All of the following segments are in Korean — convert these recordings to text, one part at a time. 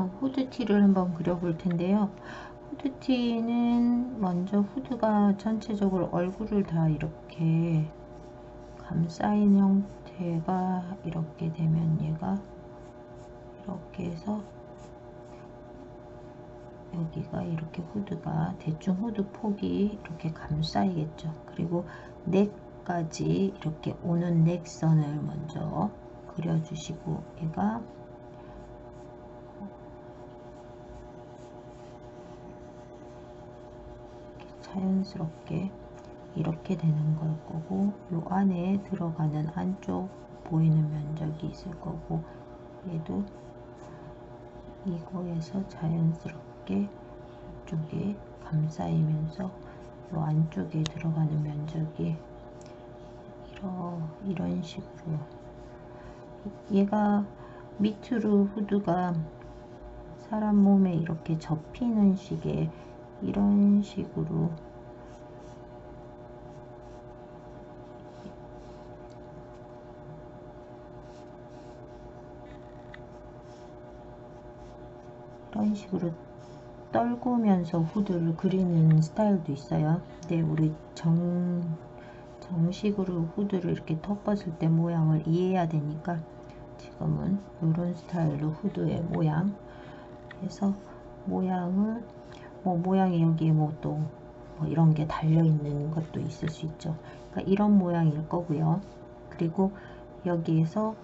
후드티를 한번 그려볼 텐데요. 후드티는 먼저 후드가 전체적으로 얼굴을 다 이렇게 감싸인 형태가 이렇게 되면 얘가 이렇게 해서 여기가 이렇게 후드가 대충 후드 폭이 이렇게 감싸이겠죠. 그리고 넥까지 이렇게 오는 넥선을 먼저 그려주시고 얘가 자연스럽게 이렇게 되는 걸 거고, 요 안에 들어가는 안쪽 보이는 면적이 있을 거고, 얘도 이거에서 자연스럽게 이쪽에 감싸이면서 요 안쪽에 들어가는 면적이 이런 식으로, 얘가 밑으로 후드가 사람 몸에 이렇게 접히는 식의 이런 식으로 떨구면서 후드를 그리는 스타일도 있어요. 근데 우리 정식으로 후드를 이렇게 덮었을 때 모양을 이해해야 되니까 지금은 이런 스타일로 후드의 모양 해서 모양을 모양이 여기에 또 이런 게 달려 있는 것도 있을 수 있죠. 그러니까 이런 모양일 거고요. 그리고 여기에서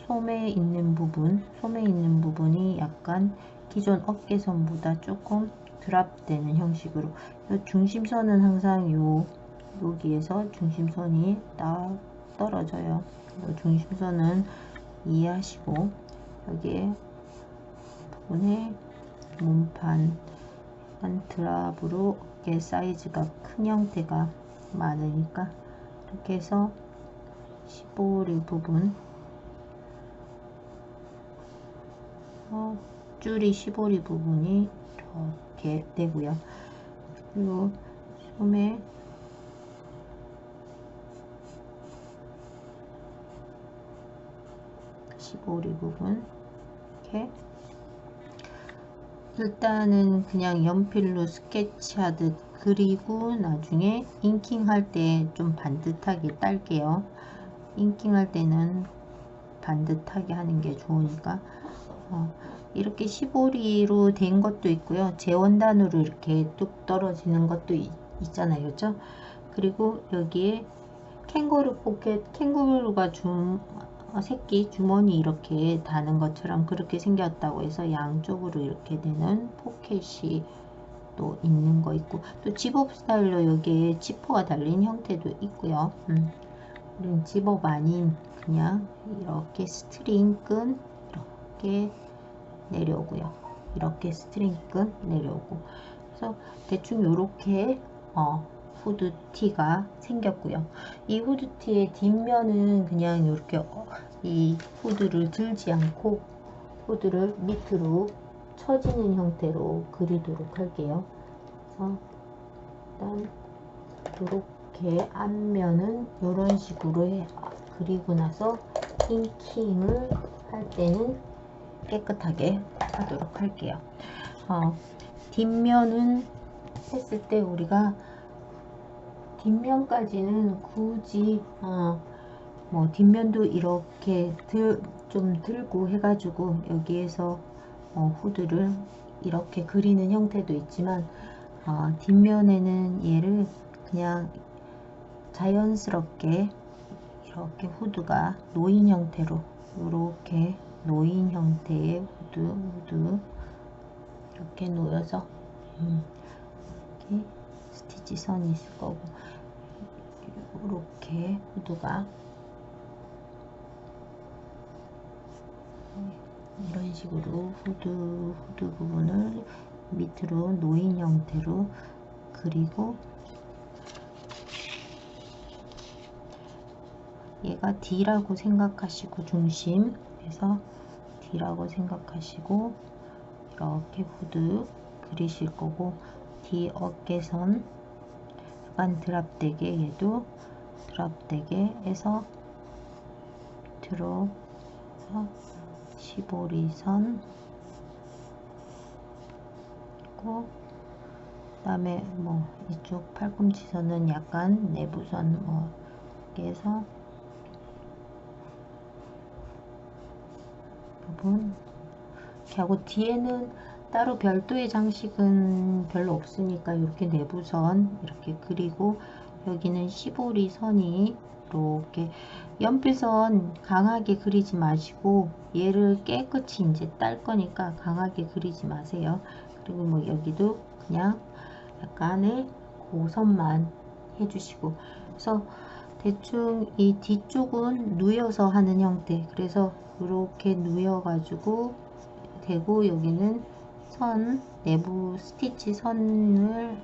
소매 있는 부분이 약간 기존 어깨선보다 조금 드랍되는 형식으로, 중심선은 항상 여기에서 중심선이 딱 떨어져요. 중심선은 이해하시고, 여기에 부분에 몸판 한 드랍으로 어깨 사이즈가 큰 형태가 많으니까 이렇게 해서 15리 부분, 줄이 15리 부분이 이렇게 되고요. 그리고 소매 부분 이렇게 일단은 그냥 연필로 스케치하듯 그리고 나중에 인킹 할 때 좀 반듯하게 딸게요. 인킹 할 때는 반듯하게 하는 게 좋으니까 이렇게 15리로 된 것도 있고요. 재원단으로 이렇게 뚝 떨어지는 것도 있잖아요. 그죠? 그리고 여기에 캥거루 포켓, 캥거루가 새끼 주머니 이렇게 다는 것처럼 그렇게 생겼다고 해서 양쪽으로 이렇게 되는 포켓이 또 있는 거 있고, 또 집업 스타일로 여기에 지퍼가 달린 형태도 있고요. 우린 집업 아닌 그냥 이렇게 스트링 끈 이렇게 내려오고요. 이렇게 스트링 끈 내려오고, 그래서 대충 이렇게 후드티가 생겼고요. 이 후드티의 뒷면은 그냥 이렇게 이 후드를 들지 않고 후드를 밑으로 처지는 형태로 그리도록 할게요. 그래서 일단 이렇게 앞면은 이런 식으로 그리고 나서 인킹을 할 때는 깨끗하게 하도록 할게요. 뒷면은 했을 때 우리가 뒷면까지는 굳이 뒷면도 이렇게 좀 들고 해가지고 여기에서 후드를 이렇게 그리는 형태도 있지만, 뒷면에는 얘를 그냥 자연스럽게 이렇게 후드가 놓인 형태로, 이렇게 놓인 형태의 후드 이렇게 놓여서 이렇게 스티치 선이 있을 거고, 이렇게 후드가 이런 식으로 후드 부분을 밑으로 놓인 형태로 그리고, 얘가 D라고 생각하시고 중심에서 D라고 생각하시고 이렇게 후드 그리실 거고, D 어깨선 약간 드랍되게, 얘도 드랍되게 해서 들어서 15리 선 하고, 그 다음에 뭐 이쪽 팔꿈치선은 약간 내부선 뭐 이렇게 해서 부분 이렇게 하고, 뒤에는 따로 별도의 장식은 별로 없으니까 이렇게 내부선 이렇게 그리고, 여기는 시보리 선이 이렇게, 연필선 강하게 그리지 마시고 얘를 깨끗이 이제 딸 거니까 강하게 그리지 마세요. 그리고 뭐 여기도 그냥 약간의 고선만 해주시고, 그래서 대충 이 뒤쪽은 누여서 하는 형태, 그래서 이렇게 누여 가지고 되고, 여기는 선 내부 스티치 선을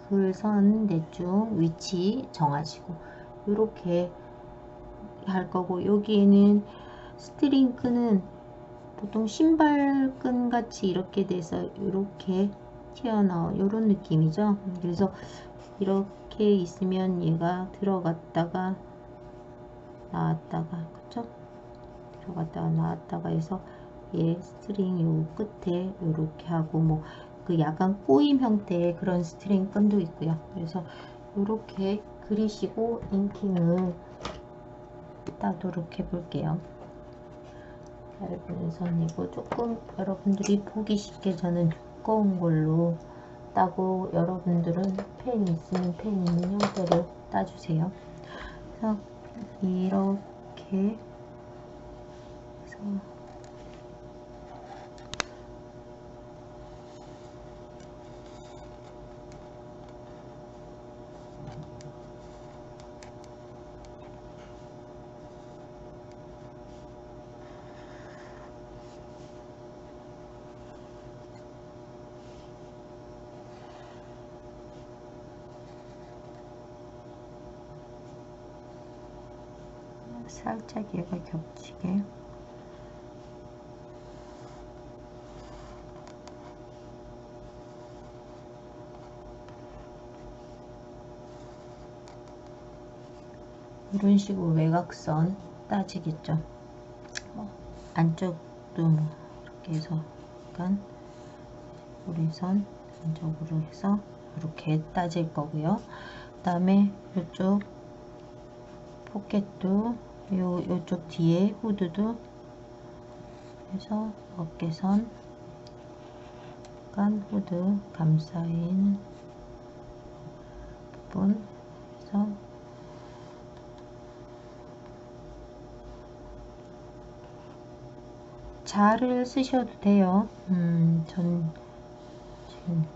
글선 대충 위치 정하시고 이렇게 할 거고, 여기에는 스트링 끈은 보통 신발끈 같이 이렇게 돼서 이렇게 튀어나와 이런 느낌이죠. 그래서 이렇게 있으면 얘가 들어갔다가 나왔다가, 그쵸? 들어갔다가 나왔다가 해서 얘 스트링 요 끝에 이렇게 하고, 뭐 그 약간 꼬임 형태의 그런 스트링 끈도 있고요. 그래서 이렇게 그리시고 인킹을 따도록 해 볼게요. 얇은 선이고, 조금 여러분들이 보기 쉽게 저는 두꺼운 걸로 따고, 여러분들은 펜 있으면 펜 있는 형태로 따주세요. 그래서 이렇게 해서 살짝 얘가 겹치게 이런 식으로 외곽선 따지겠죠. 안쪽도 뭐 이렇게 해서 약간 우리선 안쪽으로 해서 이렇게 따질 거고요. 그 다음에 이쪽 포켓도 요쪽 뒤에 후드도 해서 어깨선 약간 후드 감싸인 부분 해서 자를 쓰셔도 돼요. 전 지금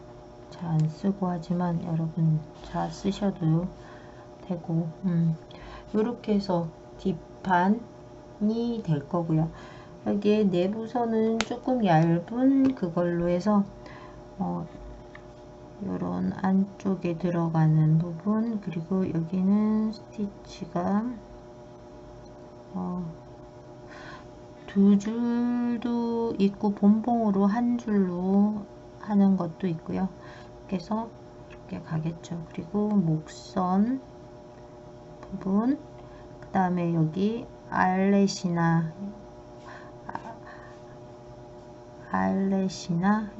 자 안 쓰고 하지만 여러분 자 쓰셔도 되고, 이렇게 해서 뒷판이 될 거고요. 여기에 내부선은 조금 얇은 그걸로 해서 요런 안쪽에 들어가는 부분, 그리고 여기는 스티치가 두 줄도 있고 본봉으로 한 줄로 하는 것도 있고요. 그래서 이렇게 가겠죠. 그리고 목선 부분, 그 다음에 여기 알렛이나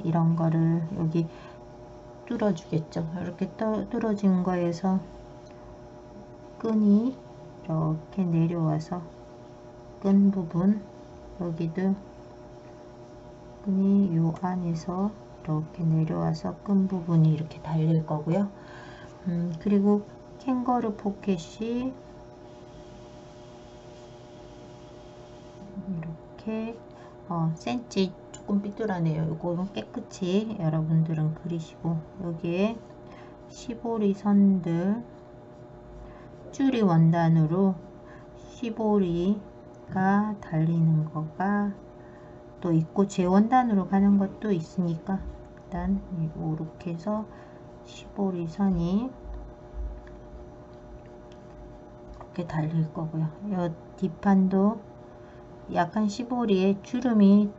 이런 거를 여기 뚫어 주겠죠. 이렇게 뚫어진 거에서 끈이 이렇게 내려와서 끈 부분, 여기도 끈이 요 안에서 이렇게 내려와서 끈 부분이 이렇게 달릴 거고요. 그리고 캥거루 포켓이 이렇게 센치 조금 삐뚤하네요. 요거는 깨끗이 여러분들은 그리시고, 여기에 시보리 선들 줄이 원단으로 시보리가 달리는 거가 또 있고, 재원단으로 가는 것도 있으니까 일단 이렇게 해서 시보리 선이 이렇게 달릴 거고요. 이 뒷판도 약간 시보리에 주름이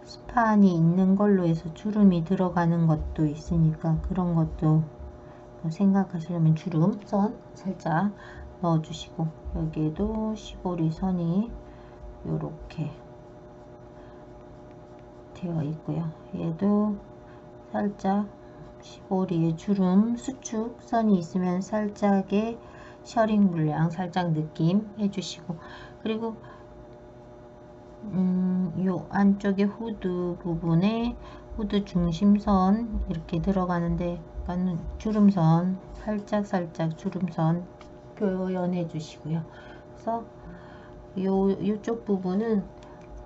스판이 있는 걸로 해서 주름이 들어가는 것도 있으니까, 그런 것도 생각하시려면 주름 선 살짝 넣어 주시고, 여기에도 시보리 선이 이렇게 되어 있고요. 얘도 살짝 시보리에 주름 수축 선이 있으면 살짝의 셔링 물량 살짝 느낌 해주시고, 그리고 요 안쪽에 후드 부분에 후드 중심선 이렇게 들어가는데 약간 주름선 살짝 주름선 표현해 주시고요. 그래서 요쪽 부분은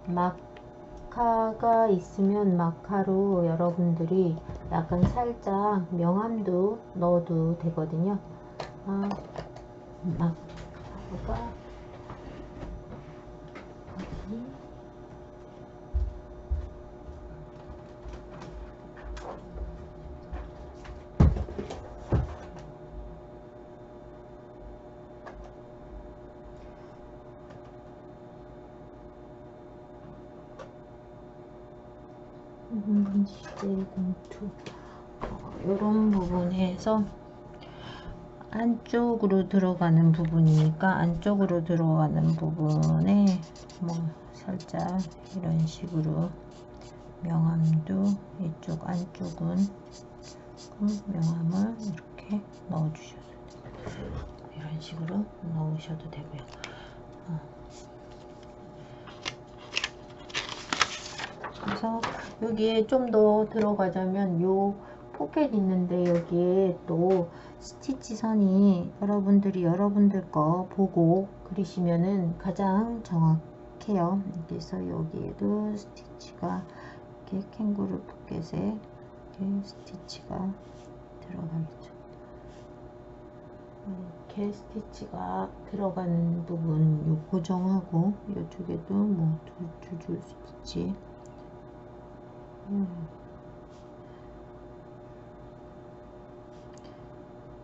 마카가 있으면 마카로 여러분들이 약간 살짝 명암도 넣어도 되거든요. 마카가 이런 부분에서 안쪽으로 들어가는 부분이니까 안쪽으로 들어가는 부분에 뭐 살짝 이런 식으로 명암도 이쪽 안쪽은 명암을 이렇게 넣어 주셔도 돼요. 이런 식으로 넣으셔도 되고요. 그래서 여기에 좀 더 들어가자면 요 포켓 있는데 여기에 또 스티치 선이 여러분들 거 보고 그리시면은 가장 정확해요. 그래서 여기에도 스티치가 이렇게 캥거루 포켓에 이렇게 스티치가 들어가겠죠. 이렇게 스티치가 들어가는 부분 요 고정하고 이쪽에도 뭐 두 줄 스티치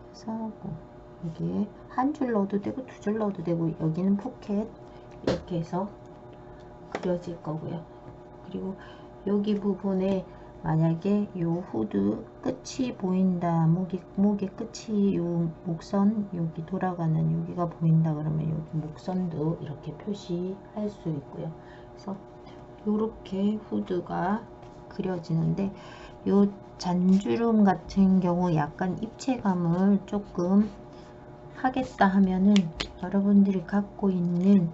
그래서 하고 여기에 한 줄 넣어도 되고 두 줄 넣어도 되고 여기는 포켓 이렇게 해서 그려질 거고요. 그리고 여기 부분에 만약에 요 후드 끝이 보인다, 목의 끝이 요 목선 여기 돌아가는 여기가 보인다 그러면 여기 목선도 이렇게 표시할 수 있고요. 그래서 요렇게 후드가 그려지는데 요 잔주름 같은 경우 약간 입체감을 조금 하겠다 하면은 여러분들이 갖고 있는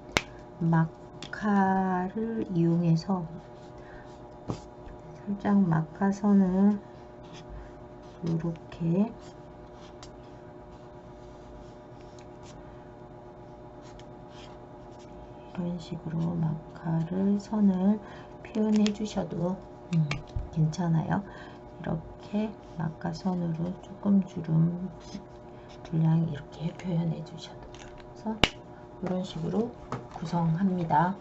마카를 이용해서 살짝 마카선을 이렇게 이런 식으로 마카를 선을 표현해 주셔도 괜찮아요. 이렇게 마카선으로 조금 주름 분량 이렇게 표현해 주셔도. 그래서 이런 식으로 구성합니다.